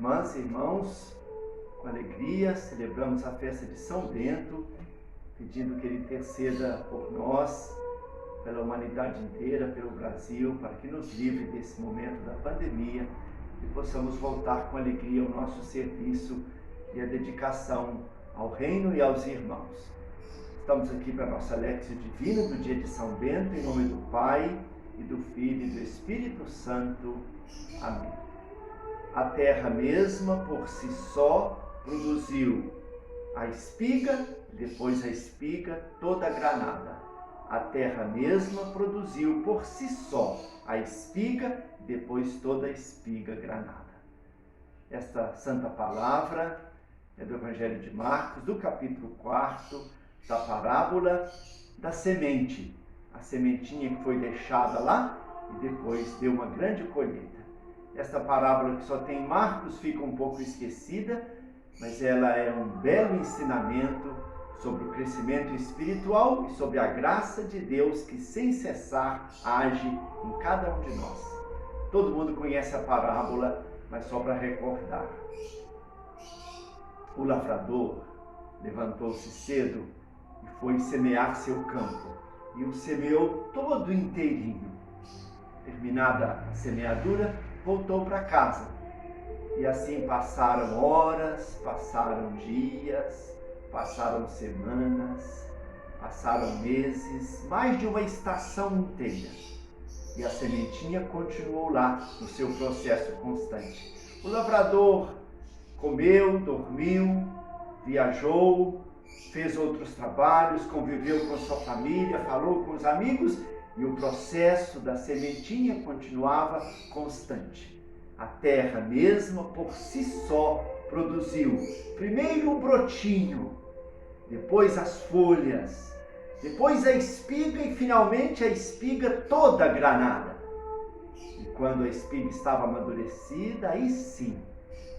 irmãs e irmãos, com alegria, celebramos a festa de São Bento, pedindo que ele interceda por nós, pela humanidade inteira, pelo Brasil, para que nos livre desse momento da pandemia e possamos voltar com alegria ao nosso serviço e a dedicação ao reino e aos irmãos. Estamos aqui para a nossa Léxio Divina do dia de São Bento, em nome do Pai, e do Filho e do Espírito Santo. Amém. A terra mesma, por si só, produziu a espiga, depois a espiga, toda a granada. A terra mesma produziu por si só a espiga, depois toda a espiga granada. Esta santa palavra é do Evangelho de Marcos, do capítulo 4, da parábola da semente. A sementinha que foi deixada lá e depois deu uma grande colheita. Esta parábola que só tem Marcos fica um pouco esquecida, mas ela é um belo ensinamento sobre o crescimento espiritual e sobre a graça de Deus que sem cessar age em cada um de nós. Todo mundo conhece a parábola, mas só para recordar. O lavrador levantou-se cedo e foi semear seu campo, e o semeou todo inteirinho. Terminada a semeadura, voltou para casa. E assim passaram horas, passaram dias, passaram semanas, passaram meses, mais de uma estação inteira. E a sementinha continuou lá no seu processo constante. O lavrador comeu, dormiu, viajou, fez outros trabalhos, conviveu com sua família, falou com os amigos e o processo da sementinha continuava constante. A terra mesma, por si só, produziu primeiro o brotinho, depois as folhas, depois a espiga e finalmente a espiga toda granada. E quando a espiga estava amadurecida, aí sim,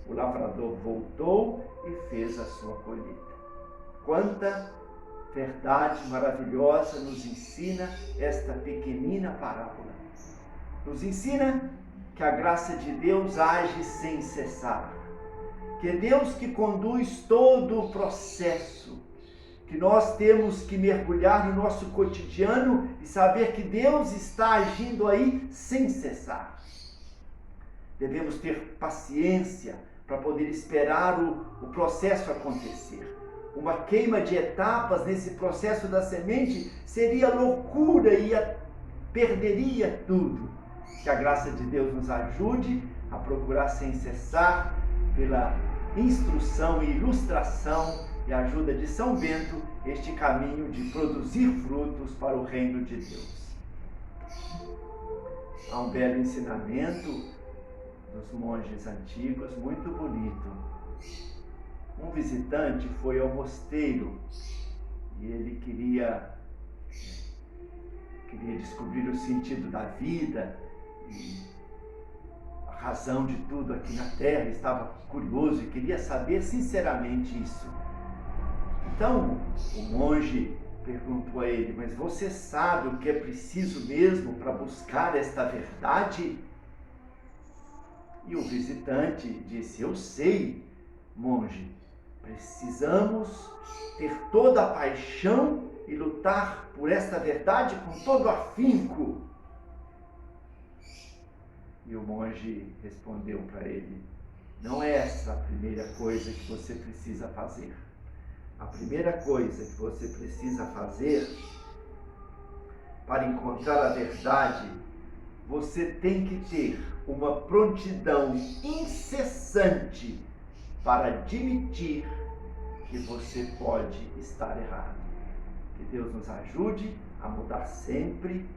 o lavrador voltou e fez a sua colheita. Quanta verdade maravilhosa nos ensina esta pequenina parábola. Nos ensina que a graça de Deus age sem cessar, que é Deus que conduz todo o processo, que nós temos que mergulhar no nosso cotidiano e saber que Deus está agindo aí sem cessar. Devemos ter paciência para poder esperar o processo acontecer. Uma queima de etapas nesse processo da semente seria loucura e perderia tudo. Que a graça de Deus nos ajude a procurar sem cessar, pela instrução e ilustração e ajuda de São Bento, este caminho de produzir frutos para o reino de Deus. Há um belo ensinamento dos monges antigos, muito bonito. Um visitante foi ao mosteiro e ele queria descobrir o sentido da vida e a razão de tudo aqui na Terra. Estava curioso e queria saber sinceramente isso. Então, o monge perguntou a ele: mas você sabe o que é preciso mesmo para buscar esta verdade? E o visitante disse: eu sei, monge. Precisamos ter toda a paixão e lutar por esta verdade com todo o afinco. E o monge respondeu para ele: não é essa a primeira coisa que você precisa fazer. A primeira coisa que você precisa fazer para encontrar a verdade, você tem que ter uma prontidão incessante para admitir que você pode estar errado. Que Deus nos ajude a mudar sempre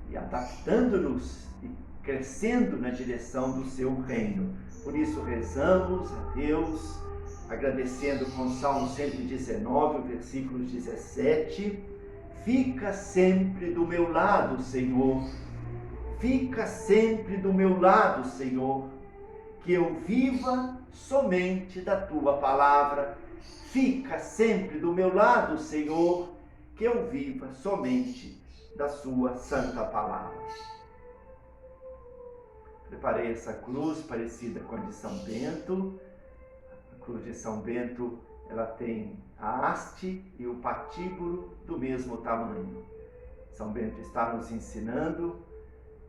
e adaptando-nos e crescendo na direção do seu reino. Por isso rezamos a Deus, agradecendo com o Salmo 119, o versículo 17: fica sempre do meu lado, Senhor. Fica sempre do meu lado, Senhor, que eu viva somente da tua palavra. Fica sempre do meu lado, Senhor, que eu viva somente da sua santa palavra. preparei essa cruz parecida com a de São Bento. A cruz de São Bento, ela tem a haste e o patíbulo do mesmo tamanho. São Bento está nos ensinando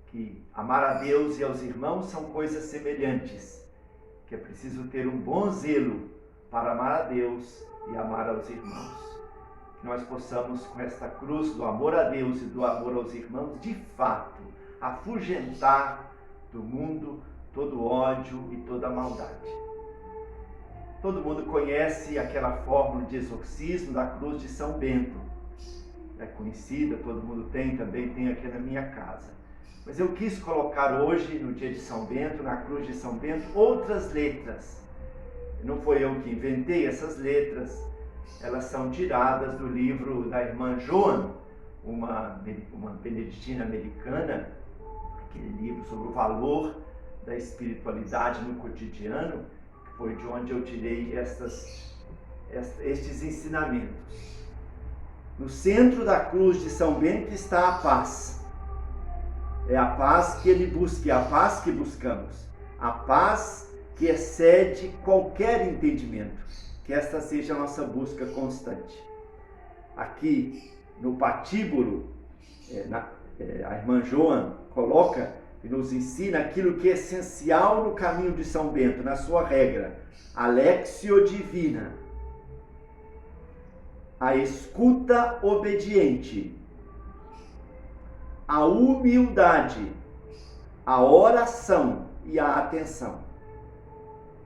que amar a Deus e aos irmãos são coisas semelhantes, que é preciso ter um bom zelo para amar a Deus e amar aos irmãos. Que nós possamos, com esta cruz do amor a Deus e do amor aos irmãos, de fato, afugentar do mundo todo ódio e toda maldade. Todo mundo conhece aquela fórmula de exorcismo da cruz de São Bento. É conhecida, todo mundo também tem aqui na minha casa. Mas eu quis colocar hoje, no dia de São Bento, na cruz de São Bento, outras letras. Não foi eu que inventei essas letras, elas são tiradas do livro da irmã Joan, uma beneditina americana, aquele livro sobre o valor da espiritualidade no cotidiano, que foi de onde eu tirei estes ensinamentos. No centro da cruz de São Bento está a paz. É a paz que ele busca, é a paz que buscamos. A paz que excede qualquer entendimento. Que esta seja a nossa busca constante. Aqui no patíbulo, a irmã Joan coloca e nos ensina aquilo que é essencial no caminho de São Bento, na sua regra. A Lectio Divina. A escuta obediente. A humildade. A oração e a atenção.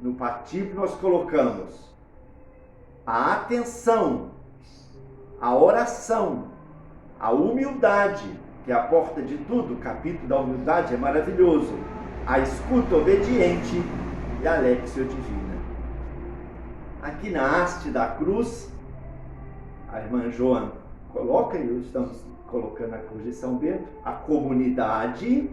No patíbulo nós colocamos a atenção, a oração, a humildade, que é a porta de tudo. O capítulo da humildade é maravilhoso. A escuta obediente e a Lectio Divina. Aqui na haste da cruz, a irmã Joan coloca, e estamos colocando a cruz de São Bento, a comunidade,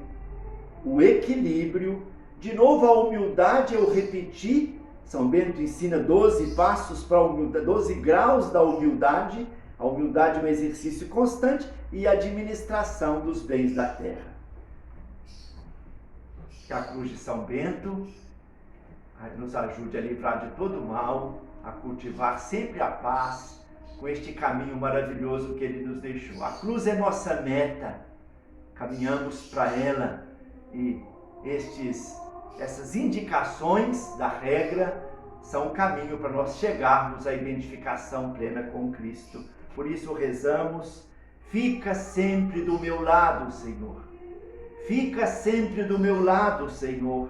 o equilíbrio, de novo a humildade, eu repeti. São Bento ensina 12 passos para a humildade, 12 graus da humildade. A humildade é um exercício constante e a administração dos bens da terra. Que a cruz de São Bento nos ajude a livrar de todo mal, a cultivar sempre a paz, com este caminho maravilhoso que ele nos deixou. A cruz é nossa meta, caminhamos para ela, e essas indicações da regra são o caminho para nós chegarmos à identificação plena com Cristo. Por isso rezamos: fica sempre do meu lado, Senhor. Fica sempre do meu lado, Senhor.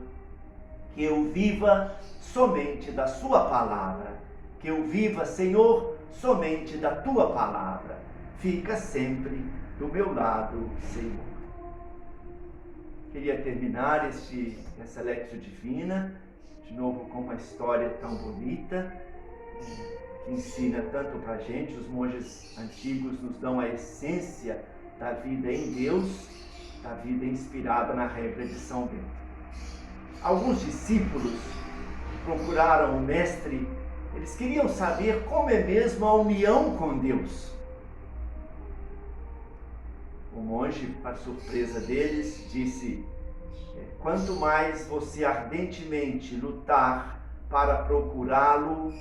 Que eu viva somente da sua palavra. Que eu viva, Senhor, somente da tua palavra. Fica sempre do meu lado, Senhor. Queria terminar essa Lectio Divina, de novo com uma história tão bonita, que ensina tanto para a gente. Os monges antigos nos dão a essência da vida em Deus, da vida inspirada na regra de São Bento. Alguns discípulos procuraram o mestre, eles queriam saber como é mesmo a união com Deus. O monge, para surpresa deles, disse: quanto mais você ardentemente lutar para procurá-lo,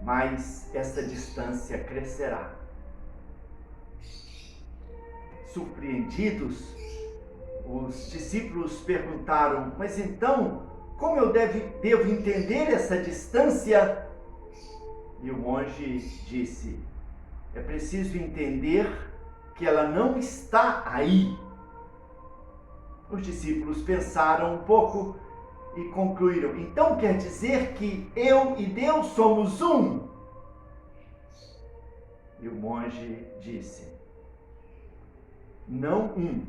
mais essa distância crescerá. Surpreendidos, os discípulos perguntaram: mas então, como eu devo entender essa distância? E o monge disse: é preciso entender que ela não está aí. Os discípulos pensaram um pouco e concluíram: então quer dizer que eu e Deus somos um? E o monge disse: não um,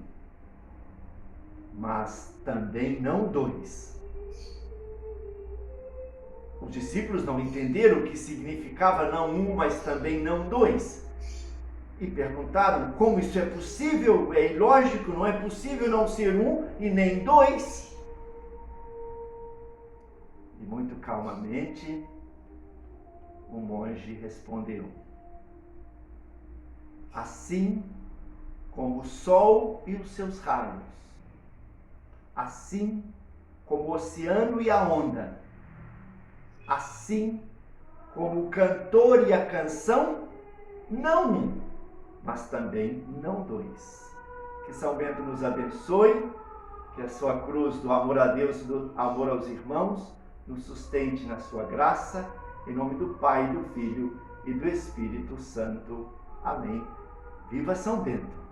mas também não dois. Os discípulos não entenderam o que significava não um, mas também não dois. E perguntaram: como isso é possível? É ilógico, não é possível não ser um e nem dois. E muito calmamente o monge respondeu: assim como o sol e os seus raios assim como o oceano e a onda, assim como o cantor e a canção, não um, mas também não dois. Que São Bento nos abençoe, que a sua cruz do amor a Deus e do amor aos irmãos nos sustente na sua graça, em nome do Pai, do Filho e do Espírito Santo. Amém. Viva São Bento!